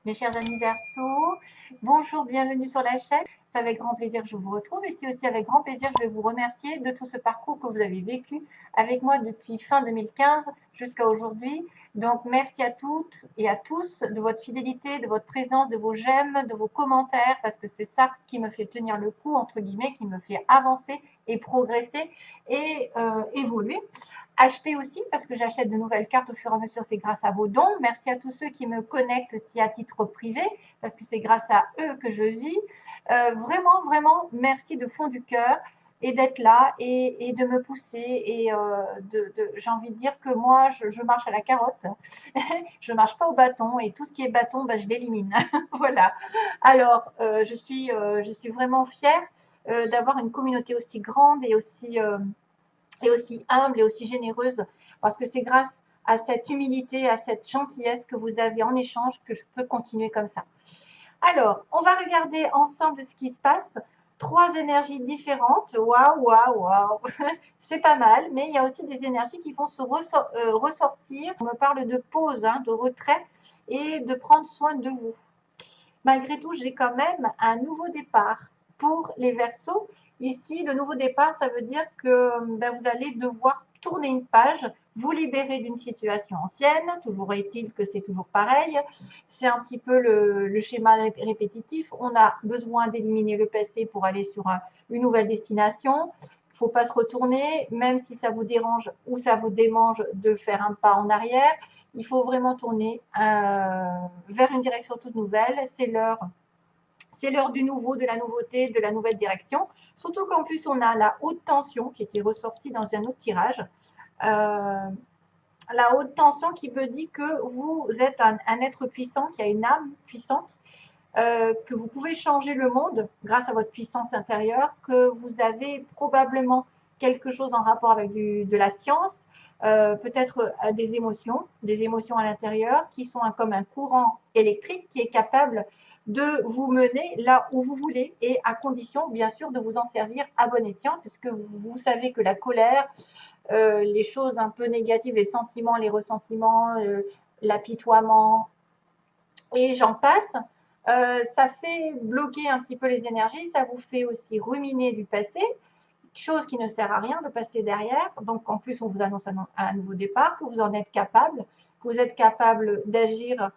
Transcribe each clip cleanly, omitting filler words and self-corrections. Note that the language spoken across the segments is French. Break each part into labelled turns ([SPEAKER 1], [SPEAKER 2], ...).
[SPEAKER 1] Mes chers amis Verseaux, bonjour, bienvenue sur la chaîne. C'est avec grand plaisir que je vous retrouve et c'est aussi avec grand plaisir que je vais vous remercier de tout ce parcours que vous avez vécu avec moi depuis fin 2015 jusqu'à aujourd'hui. Donc merci à toutes et à tous de votre fidélité, de votre présence, de vos j'aime, de vos commentaires parce que c'est ça qui me fait tenir le coup, entre guillemets, qui me fait avancer et progresser et évoluer. Acheter aussi parce que j'achète de nouvelles cartes au fur et à mesure, c'est grâce à vos dons. Merci à tous ceux qui me connectent aussi à titre privé parce que c'est grâce à eux que je vis. Vraiment, vraiment, merci de fond du cœur et d'être là et de me pousser. Et j'ai envie de dire que moi, je marche à la carotte. Je marche pas au bâton et tout ce qui est bâton, bah, je l'élimine. Voilà. Alors, je suis vraiment fière d'avoir une communauté aussi grande et aussi humble et aussi généreuse, parce que c'est grâce à cette humilité, à cette gentillesse que vous avez en échange que je peux continuer comme ça. Alors, on va regarder ensemble ce qui se passe. Trois énergies différentes. Waouh, waouh, waouh. C'est pas mal, mais il y a aussi des énergies qui vont se ressortir. On me parle de pause, hein, de retrait et de prendre soin de vous. Malgré tout, j'ai quand même un nouveau départ pour les Verseaux. Ici, le nouveau départ, ça veut dire que ben, vous allez devoir tourner une page, vous libérer d'une situation ancienne. Toujours est-il que c'est toujours pareil. C'est un petit peu le schéma répétitif. On a besoin d'éliminer le passé pour aller sur une nouvelle destination. Il ne faut pas se retourner, même si ça vous dérange ou ça vous démange de faire un pas en arrière. Il faut vraiment tourner vers une direction toute nouvelle. C'est l'heure du nouveau, de la nouveauté, de la nouvelle direction. Surtout qu'en plus, on a la haute tension qui était ressortie dans un autre tirage. La haute tension qui veut dire que vous êtes un être puissant, qui a une âme puissante, que vous pouvez changer le monde grâce à votre puissance intérieure, que vous avez probablement quelque chose en rapport avec de la science, peut-être des émotions à l'intérieur qui sont comme un courant électrique qui est capable de vous mener là où vous voulez et à condition bien sûr de vous en servir à bon escient puisque vous savez que la colère, les choses un peu négatives, les sentiments, les ressentiments, l'apitoiement et j'en passe, ça fait bloquer un petit peu les énergies, ça vous fait aussi ruminer du passé, chose qui ne sert à rien de passer derrière. Donc en plus, on vous annonce un nouveau départ, que vous en êtes capable, que vous êtes capable d'agir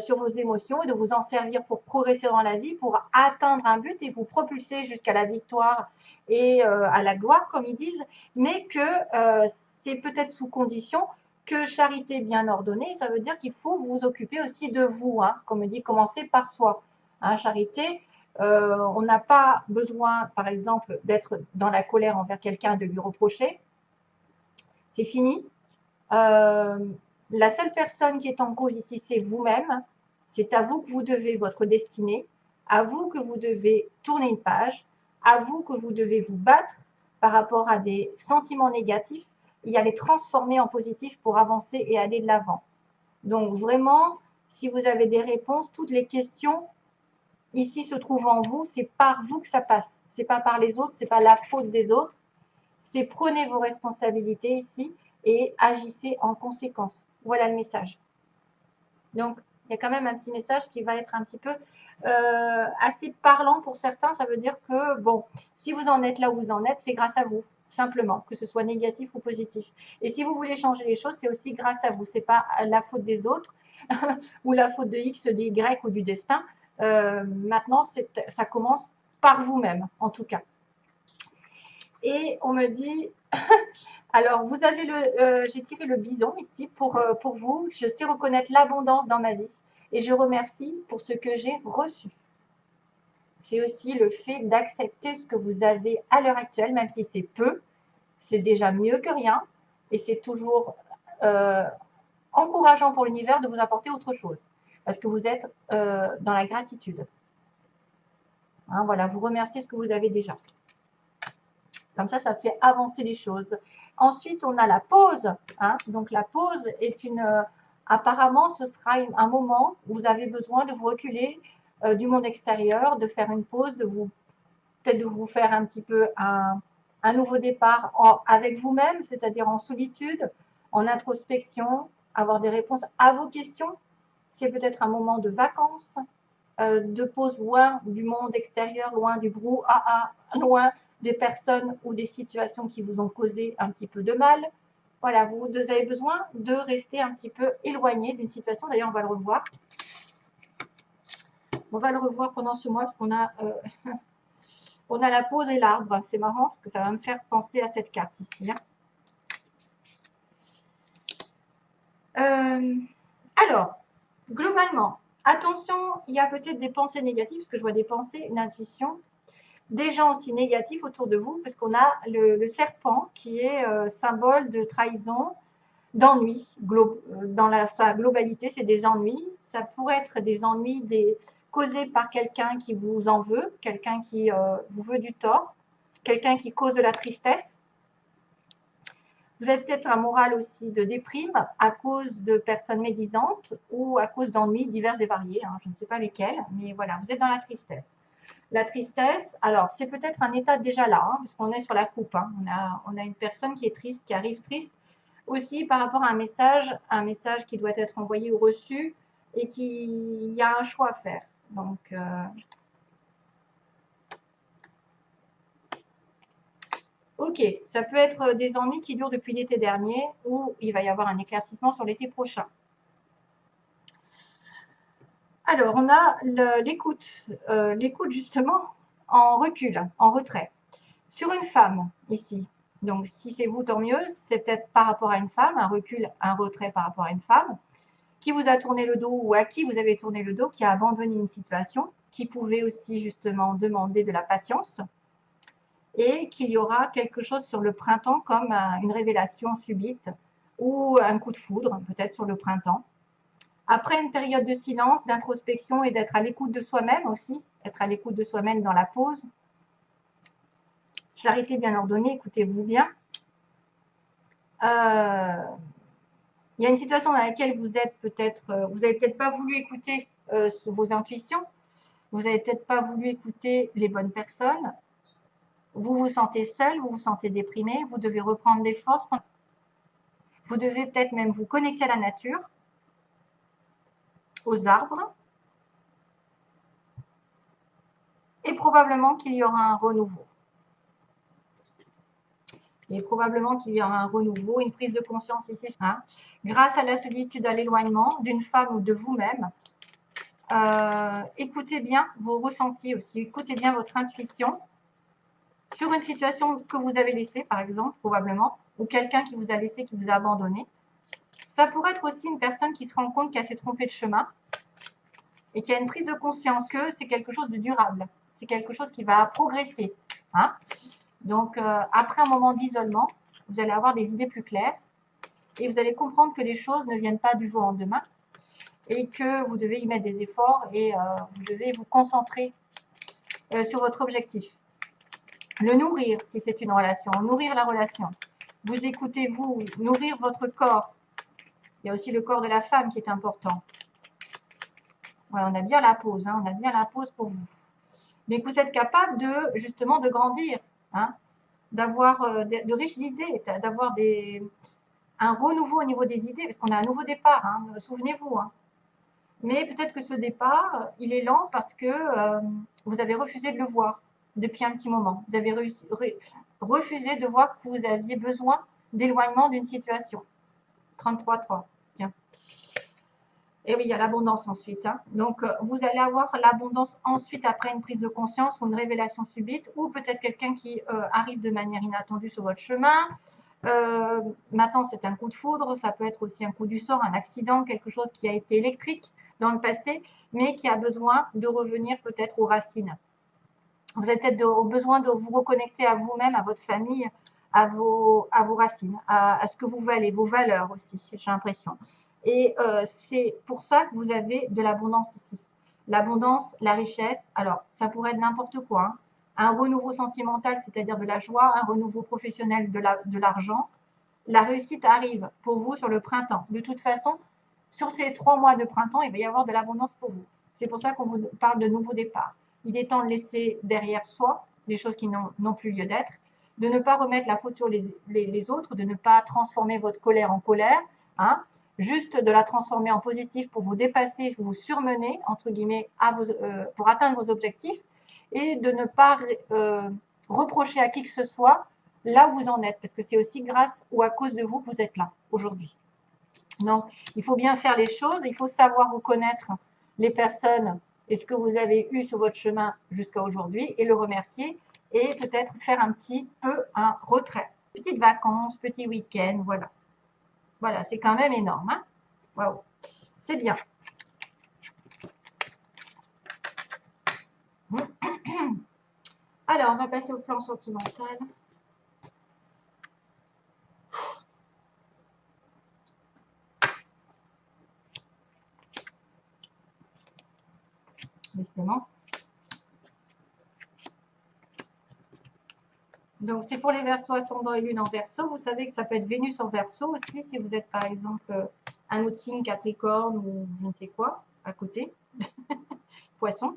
[SPEAKER 1] sur vos émotions et de vous en servir pour progresser dans la vie, pour atteindre un but et vous propulser jusqu'à la victoire et à la gloire, comme ils disent, mais que c'est peut-être sous condition que charité bien ordonnée, ça veut dire qu'il faut vous occuper aussi de vous, hein, comme on dit, commencer par soi. Hein, charité, on n'a pas besoin, par exemple, d'être dans la colère envers quelqu'un, de lui reprocher. C'est fini. La seule personne qui est en cause ici, c'est vous-même. C'est à vous que vous devez votre destinée, à vous que vous devez tourner une page, à vous que vous devez vous battre par rapport à des sentiments négatifs et à les transformer en positifs pour avancer et aller de l'avant. Donc vraiment, si vous avez des réponses, toutes les questions ici se trouvent en vous, c'est par vous que ça passe. C'est pas par les autres, c'est pas la faute des autres. C'est prenez vos responsabilités ici et agissez en conséquence. Voilà le message. Donc, il y a quand même un petit message qui va être un petit peu assez parlant pour certains. Ça veut dire que, bon, si vous en êtes là où vous en êtes, c'est grâce à vous, simplement, que ce soit négatif ou positif. Et si vous voulez changer les choses, c'est aussi grâce à vous. C'est pas la faute des autres ou la faute de X, de Y ou du destin. Maintenant, ça commence par vous-même, en tout cas. Et on me dit, alors vous avez j'ai tiré le bison ici pour vous. Je sais reconnaître l'abondance dans ma vie et je remercie pour ce que j'ai reçu. C'est aussi le fait d'accepter ce que vous avez à l'heure actuelle, même si c'est peu, c'est déjà mieux que rien et c'est toujours encourageant pour l'univers de vous apporter autre chose parce que vous êtes dans la gratitude. Hein, voilà, vous remerciez ce que vous avez déjà. Comme ça fait avancer les choses. Ensuite, on a la pause. Hein. Donc, la pause est apparemment, ce sera un moment où vous avez besoin de vous reculer du monde extérieur, de faire une pause, peut-être de vous faire un petit peu un nouveau départ avec vous-même, c'est-à-dire en solitude, en introspection, avoir des réponses à vos questions. c'est peut-être un moment de vacances, de pause loin du monde extérieur, loin du brouhaha, loin des personnes ou des situations qui vous ont causé un petit peu de mal. Voilà, vous avez besoin de rester un petit peu éloigné d'une situation. D'ailleurs, on va le revoir. On va le revoir pendant ce mois parce qu'on a, on a la pause et l'arbre. C'est marrant parce que ça va me faire penser à cette carte ici. Alors, globalement, attention, il y a peut-être des pensées négatives, parce que je vois des pensées, une intuition, des gens aussi négatifs autour de vous, parce qu'on a le serpent qui est symbole de trahison, d'ennui. Dans sa globalité, c'est des ennuis. Ça pourrait être des ennuis causés par quelqu'un qui vous en veut, quelqu'un qui vous veut du tort, quelqu'un qui cause de la tristesse. Vous avez peut-être un moral aussi de déprime à cause de personnes médisantes ou à cause d'ennuis divers et variés. Je ne sais pas lesquels, mais voilà, vous êtes dans la tristesse. La tristesse, alors c'est peut-être un état déjà là, parce qu'on est sur la coupe. On a une personne qui est triste, qui arrive triste, aussi par rapport à un message qui doit être envoyé ou reçu et il y a un choix à faire. Donc, ok, ça peut être des ennuis qui durent depuis l'été dernier ou il va y avoir un éclaircissement sur l'été prochain. Alors, on a l'écoute justement en recul, en retrait. Sur une femme, ici, donc si c'est vous, tant mieux, c'est peut-être par rapport à une femme, un recul, un retrait par rapport à une femme, qui vous a tourné le dos ou à qui vous avez tourné le dos, qui a abandonné une situation, qui pouvait aussi justement demander de la patience, et qu'il y aura quelque chose sur le printemps comme une révélation subite ou un coup de foudre, peut-être sur le printemps. Après une période de silence, d'introspection et d'être à l'écoute de soi-même aussi, être à l'écoute de soi-même dans la pause. Charité bien ordonnée, écoutez-vous bien. Il y a une situation dans laquelle vous avez peut-être pas voulu écouter vos intuitions, vous n'avez peut-être pas voulu écouter les bonnes personnes, vous vous sentez seul, vous vous sentez déprimé, vous devez reprendre des forces, vous devez peut-être même vous connecter à la nature, aux arbres, et probablement qu'il y aura un renouveau. Et probablement qu'il y aura un renouveau, une prise de conscience ici, grâce à la solitude, à l'éloignement d'une femme ou de vous-même. Écoutez bien vos ressentis aussi, écoutez bien votre intuition sur une situation que vous avez laissée, par exemple, probablement, ou quelqu'un qui vous a laissé, qui vous a abandonné. Ça pourrait être aussi une personne qui se rend compte qu'elle s'est trompée de chemin et qui a une prise de conscience que c'est quelque chose de durable, c'est quelque chose qui va progresser. Donc, après un moment d'isolement, vous allez avoir des idées plus claires et vous allez comprendre que les choses ne viennent pas du jour au lendemain et que vous devez y mettre des efforts et vous devez vous concentrer sur votre objectif. Le nourrir, si c'est une relation, nourrir la relation. Vous écoutez, vous, nourrir votre corps. Il y a aussi le corps de la femme qui est important. Ouais, on a bien la pause, on a bien la pause pour vous. Mais que vous êtes capable justement de grandir, d'avoir de riches idées, d'avoir un renouveau au niveau des idées, parce qu'on a un nouveau départ, souvenez-vous. Mais peut-être que ce départ, il est lent parce que vous avez refusé de le voir depuis un petit moment. Vous avez refusé de voir que vous aviez besoin d'éloignement d'une situation. 33.3, tiens. Et oui, il y a l'abondance ensuite. Donc, vous allez avoir l'abondance ensuite après une prise de conscience ou une révélation subite, ou peut-être quelqu'un qui arrive de manière inattendue sur votre chemin. Maintenant, c'est un coup de foudre, ça peut être aussi un coup du sort, un accident, quelque chose qui a été électrique dans le passé, mais qui a besoin de revenir peut-être aux racines. Vous avez peut-être besoin de vous reconnecter à vous-même, à votre famille, à vos racines, à ce que vous valez, vos valeurs aussi, j'ai l'impression. Et c'est pour ça que vous avez de l'abondance ici. L'abondance, la richesse, alors ça pourrait être n'importe quoi. Un renouveau sentimental, c'est-à-dire de la joie, un renouveau professionnel de l'argent. La réussite arrive pour vous sur le printemps. De toute façon, sur ces 3 mois de printemps, il va y avoir de l'abondance pour vous. C'est pour ça qu'on vous parle de nouveau départ. Il est temps de laisser derrière soi les choses qui n'ont plus lieu d'être, de ne pas remettre la faute sur les autres, de ne pas transformer votre colère en colère. juste de la transformer en positif pour vous dépasser, vous surmener, entre guillemets, pour atteindre vos objectifs, et de ne pas reprocher à qui que ce soit là où vous en êtes, parce que c'est aussi grâce ou à cause de vous que vous êtes là aujourd'hui. Donc, il faut bien faire les choses, il faut savoir reconnaître les personnes et ce que vous avez eu sur votre chemin jusqu'à aujourd'hui et le remercier et peut-être faire un petit peu un retrait. Petites vacances, petits week-ends, voilà. Voilà, c'est quand même énorme. Hein. Waouh, c'est bien. Alors, on va passer au plan sentimental. Décidément. Donc, c'est pour les Verseaux ascendant et lune en Verseau. Vous savez que ça peut être Vénus en Verseau aussi, si vous êtes par exemple un autre signe Capricorne ou je ne sais quoi à côté. Poisson.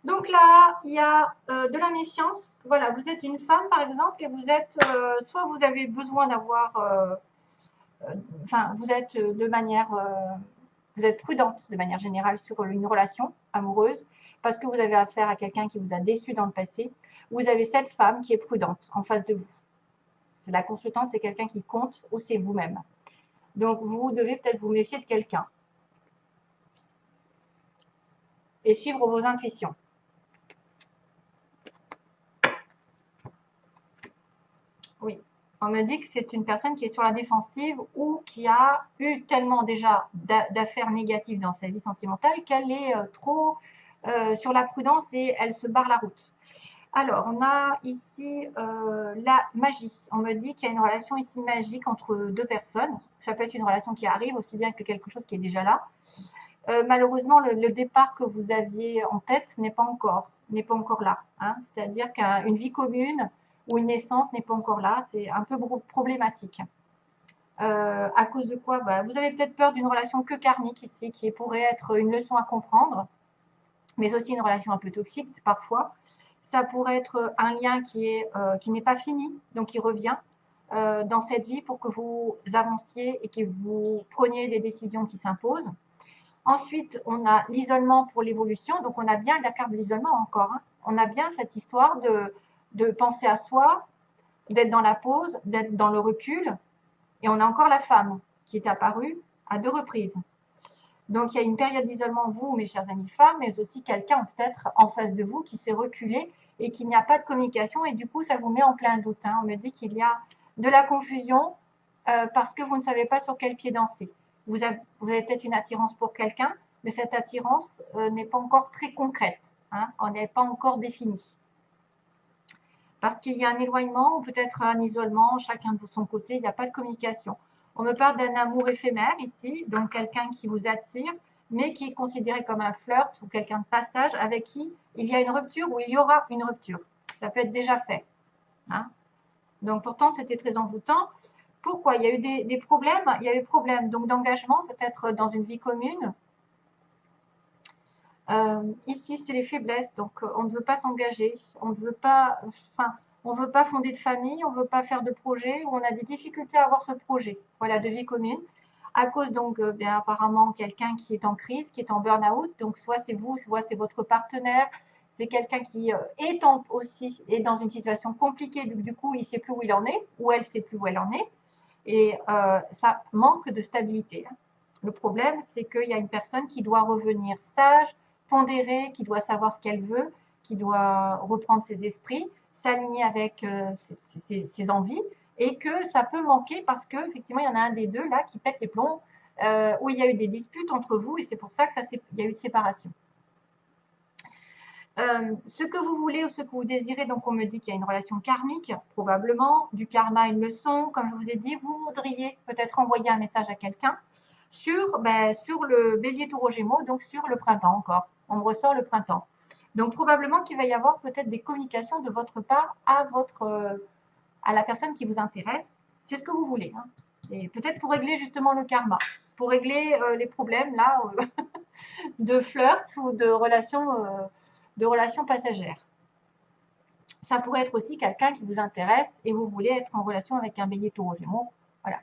[SPEAKER 1] Donc là, il y a de la méfiance. Voilà, vous êtes une femme par exemple et vous êtes, soit vous avez besoin d'avoir, enfin, vous êtes de manière, vous êtes prudente de manière générale sur une relation amoureuse parce que vous avez affaire à quelqu'un qui vous a déçu dans le passé. Vous avez cette femme qui est prudente en face de vous. C'est la consultante, c'est quelqu'un qui compte ou c'est vous-même. Donc, vous devez peut-être vous méfier de quelqu'un et suivre vos intuitions. Oui, on me dit que c'est une personne qui est sur la défensive ou qui a eu tellement déjà d'affaires négatives dans sa vie sentimentale qu'elle est trop sur la prudence et elle se barre la route. Alors, on a ici la magie. On me dit qu'il y a une relation ici magique entre deux personnes. Ça peut être une relation qui arrive aussi bien que quelque chose qui est déjà là. Malheureusement, le départ que vous aviez en tête n'est pas encore là. Hein. C'est-à-dire qu'une vie commune ou une naissance n'est pas encore là. C'est un peu problématique. À cause de quoi vous avez peut-être peur d'une relation que karmique ici, qui pourrait être une leçon à comprendre, mais aussi une relation un peu toxique parfois. Ça pourrait être un lien qui n'est pas fini, donc qui revient dans cette vie pour que vous avanciez et que vous preniez des décisions qui s'imposent. Ensuite, on a l'isolement pour l'évolution. Donc, on a bien la carte de l'isolement encore. Hein. On a bien cette histoire de penser à soi, d'être dans la pause, d'être dans le recul. Et on a encore la femme qui est apparue à 2 reprises. Donc, il y a une période d'isolement, vous, mes chers amis femmes, mais aussi quelqu'un peut-être en face de vous qui s'est reculé et qu'il n'y a pas de communication. Et du coup, ça vous met en plein doute. Hein. On me dit qu'il y a de la confusion parce que vous ne savez pas sur quel pied danser. Vous avez peut-être une attirance pour quelqu'un, mais cette attirance n'est pas encore très concrète. Hein, elle n'est pas encore définie. Parce qu'il y a un éloignement ou peut-être un isolement, chacun de son côté, il n'y a pas de communication. On me parle d'un amour éphémère ici, donc quelqu'un qui vous attire, mais qui est considéré comme un flirt ou quelqu'un de passage avec qui il y a une rupture ou il y aura une rupture. Ça peut être déjà fait. Hein. Donc pourtant, c'était très envoûtant. Pourquoi? Il y a eu des problèmes. Il y a eu des problèmes donc d'engagement, peut-être dans une vie commune. Ici, c'est les faiblesses. Donc, on ne veut pas s'engager. On ne veut pas, on veut pas fonder de famille. On ne veut pas faire de projet. Ou on a des difficultés à avoir ce projet. Voilà, de vie commune. À cause donc, bien apparemment, quelqu'un qui est en crise, qui est en burn-out. Donc, soit c'est vous, soit c'est votre partenaire. C'est quelqu'un qui aussi est dans une situation compliquée. Donc, du coup, il ne sait plus où il en est, ou elle ne sait plus où elle en est. Et ça manque de stabilité. Le problème, c'est qu'il y a une personne qui doit revenir sage, pondérée, qui doit savoir ce qu'elle veut, qui doit reprendre ses esprits, s'aligner avec ses envies, et que ça peut manquer parce qu'effectivement, il y en a un des deux là qui pète les plombs, où il y a eu des disputes entre vous, et c'est pour ça qu'il y a eu de séparation. Ce que vous voulez ou ce que vous désirez, donc on me dit qu'il y a une relation karmique, probablement, du karma une leçon, comme je vous ai dit, vous voudriez peut-être envoyer un message à quelqu'un sur le bélier taureau gémeaux, donc sur le printemps encore, on me ressort le printemps. Donc probablement qu'il va y avoir peut-être des communications de votre part à la personne qui vous intéresse, c'est ce que vous voulez. Hein. C'est peut-être pour régler justement le karma, pour régler les problèmes là de flirt ou de relations passagères. Ça pourrait être aussi quelqu'un qui vous intéresse et vous voulez être en relation avec un bélier taureau gémeaux. Voilà.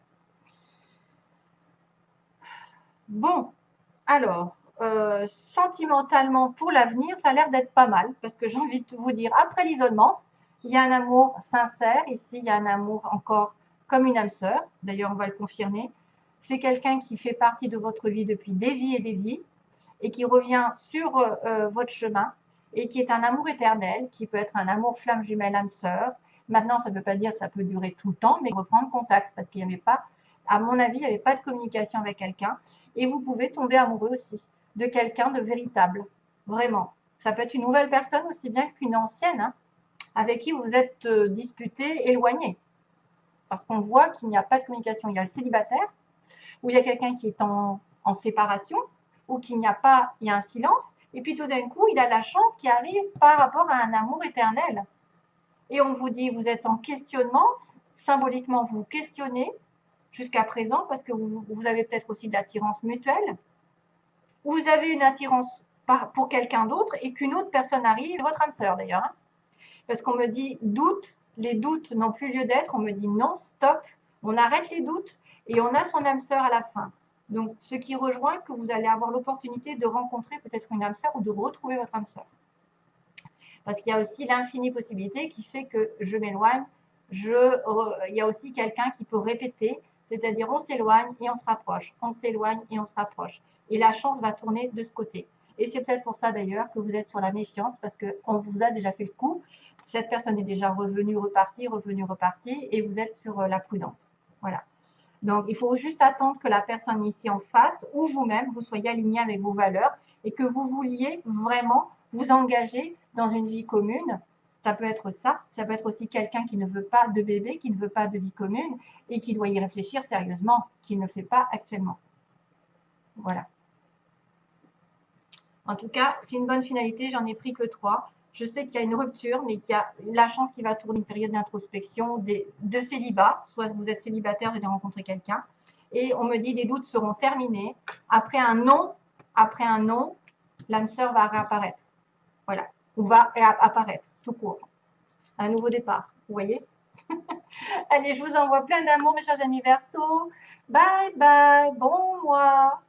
[SPEAKER 1] Bon, alors, sentimentalement pour l'avenir, ça a l'air d'être pas mal parce que j'ai envie de vous dire, après l'isolement, il y a un amour sincère. Ici, il y a un amour encore comme une âme sœur. D'ailleurs, on va le confirmer. C'est quelqu'un qui fait partie de votre vie depuis des vies et des vies et qui revient sur votre chemin et qui est un amour éternel, qui peut être un amour flamme jumelle âme sœur. Maintenant, ça ne veut pas dire que ça peut durer tout le temps, mais reprendre contact parce qu'il n'y avait pas, à mon avis, il n'y avait pas de communication avec quelqu'un. Et vous pouvez tomber amoureux aussi de quelqu'un de véritable, vraiment. Ça peut être une nouvelle personne aussi bien qu'une ancienne, hein, avec qui vous êtes disputé, éloigné. Parce qu'on voit qu'il n'y a pas de communication. Il y a le célibataire, où il y a quelqu'un qui est en séparation, ou qu'il n'y a pas, il y a un silence, et puis tout d'un coup, il a la chance qui arrive par rapport à un amour éternel. Et on vous dit, vous êtes en questionnement, symboliquement, vous questionnez jusqu'à présent, parce que vous avez peut-être aussi de l'attirance mutuelle, ou vous avez une attirance pour quelqu'un d'autre, et qu'une autre personne arrive, votre âme sœur d'ailleurs, hein, parce qu'on me dit doute, les doutes n'ont plus lieu d'être, on me dit non, stop, on arrête les doutes, et on a son âme sœur à la fin. Donc, ce qui rejoint que vous allez avoir l'opportunité de rencontrer peut-être une âme sœur ou de retrouver votre âme sœur. Parce qu'il y a aussi l'infinie possibilité qui fait que je m'éloigne, il y a aussi quelqu'un qui peut répéter, c'est-à-dire on s'éloigne et on se rapproche, on s'éloigne et on se rapproche. Et la chance va tourner de ce côté. Et c'est peut-être pour ça d'ailleurs que vous êtes sur la méfiance, parce qu'on vous a déjà fait le coup. Cette personne est déjà revenue, repartie, et vous êtes sur la prudence. Voilà. Donc, il faut juste attendre que la personne ici en face ou vous-même, vous soyez aligné avec vos valeurs et que vous vouliez vraiment vous engager dans une vie commune. Ça peut être ça. Ça peut être aussi quelqu'un qui ne veut pas de bébé, qui ne veut pas de vie commune et qui doit y réfléchir sérieusement, qui ne fait pas actuellement. Voilà. En tout cas, c'est une bonne finalité. J'en ai pris que 3. Je sais qu'il y a une rupture, mais qu'il y a la chance qui va tourner une période d'introspection, de célibat. Soit vous êtes célibataire, vous allez rencontrer quelqu'un. Et on me dit les doutes seront terminés. Après un non, l'âme sœur va réapparaître. Voilà. Ou va apparaître, tout court. Un nouveau départ. Vous voyez? Allez, je vous envoie plein d'amour, mes chers amis Verseaux. Bye bye. Bon mois.